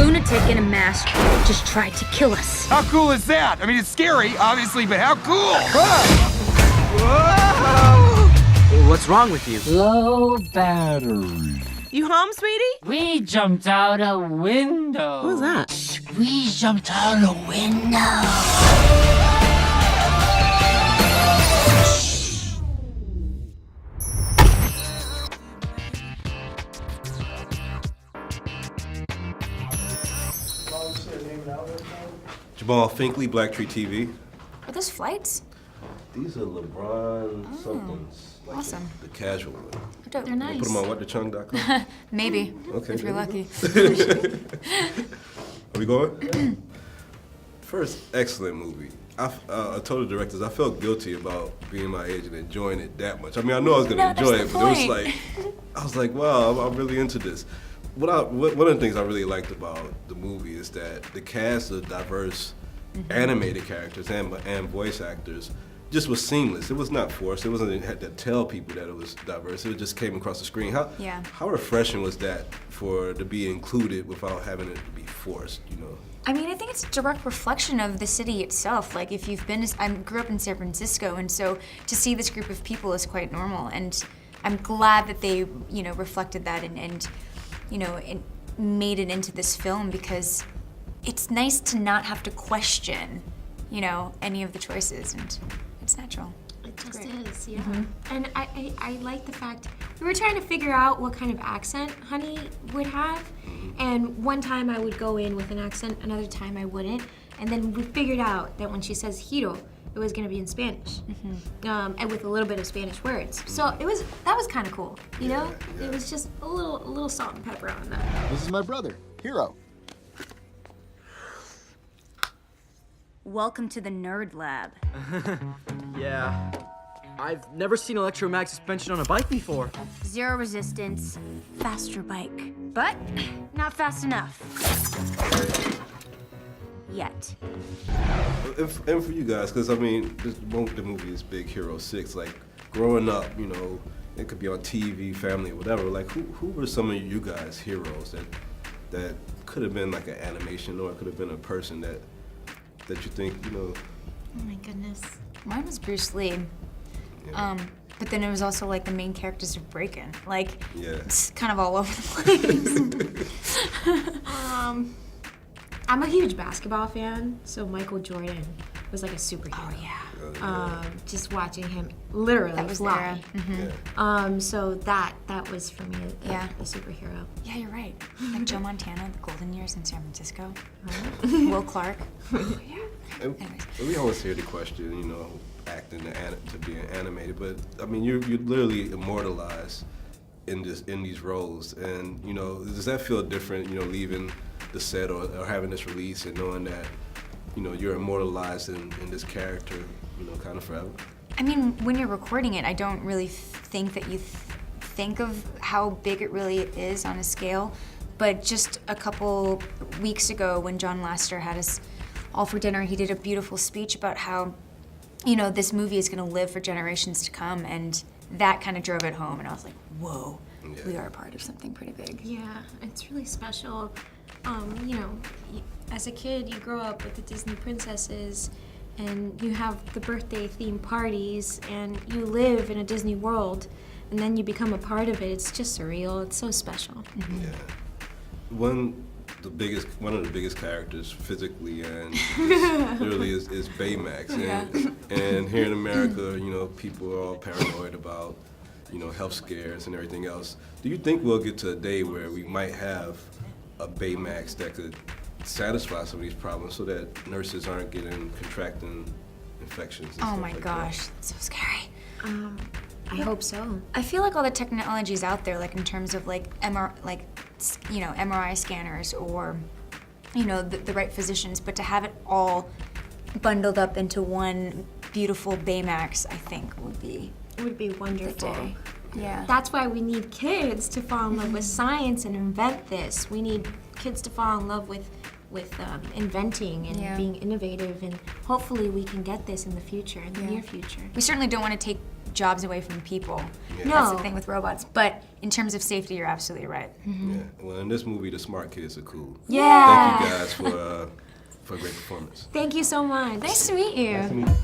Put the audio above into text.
lunatic in a mask just tried to kill us. How cool is that? I mean, it's scary, obviously, but how cool? What's wrong with you? Low battery. You home, sweetie? We jumped out a window. What was that? We jumped out a window. Jamal Finkley, BLACKTREE TV. Are those flights? These are LeBron somethings. Like awesome. The casual one. They're nice. Put them on whatthechung.com? Maybe, Okay, if you're lucky. Are we going? First, excellent movie. I told the directors I felt guilty about being my age and enjoying it that much. I mean, I know I was going to enjoy it, but it was like, I was like, wow, I'm really into this. One of the things I really liked about the movie is that the cast of diverse animated characters and voice actors just was seamless. It was not forced. It wasn't that you had to tell people that it was diverse. It just came across the screen. How refreshing was that to be included without having it to be forced, you know? I mean, I think it's a direct reflection of the city itself. Like, if you've been, I grew up in San Francisco, and so to see this group of people is quite normal. And I'm glad that they, reflected that and made it into this film, because it's nice to not have to question, any of the choices, and it's natural. It just is, yeah. And I like the fact, we were trying to figure out what kind of accent Honey would have, and one time I would go in with an accent, another time I wouldn't, and then we figured out that when she says hero, it was gonna be in Spanish, and with a little bit of Spanish words. So that was kind of cool, you know? It was just a little salt and pepper on that. This is my brother, Hero. Welcome to the Nerd Lab. Yeah. I've never seen electromagnetic suspension on a bike before. Zero resistance, faster bike. But not fast enough. Yet. And for you guys, because I mean, the movie is Big Hero 6. Like, growing up, it could be on TV, family, whatever. Like, who were some of you guys' heroes that could have been like an animation, or it could have been a person that you think, Oh my goodness. Mine was Bruce Lee. Yeah. But then it was also like the main characters of Breakin'. Like, it's kind of all over the place. I'm a huge basketball fan, so Michael Jordan was like a superhero. Oh, yeah. Just watching him literally fly. So that was for me a superhero. Yeah, you're right. Like Joe Montana, the golden years in San Francisco. Will Clark. And we always hear the question, acting to being animated, but I mean, you're literally immortalized in these roles, and does that feel different, leaving the set or having this release and knowing that, you're immortalized in this character, kind of forever? I mean, when you're recording it, I don't really think that you think of how big it really is on a scale, but just a couple weeks ago when John Lasseter had us all for dinner, he did a beautiful speech about how, this movie is gonna live for generations to come, and that kind of drove it home, and I was like, whoa, we are a part of something pretty big. Yeah, it's really special. As a kid, you grow up with the Disney princesses, and you have the birthday themed parties, and you live in a Disney world, and then you become a part of it. It's just surreal. It's so special. Yeah. One of the biggest characters physically and literally is Baymax. And here in America, people are all paranoid about, health scares and everything else. Do you think we'll get to a day where we might have a Baymax that could satisfy some of these problems so that nurses aren't contracting infections and Oh stuff my like gosh, that's so scary. I hope so. I feel like all the technology's out there, like in terms of like MRI scanners or, the right physicians, but to have it all bundled up into one beautiful Baymax, I think would be wonderful. the day. Yeah. That's why we need kids to fall in love with science and invent this. We need kids to fall in love with inventing and being innovative, and hopefully we can get this in the future, in the near future. We certainly don't want to take jobs away from people. Yeah. That's No. the thing with robots. But in terms of safety, you're absolutely right. Yeah. Well, in this movie, the smart kids are cool. Yeah. Thank you guys for a great performance. Thank you so much. Nice to meet you. Nice to meet you.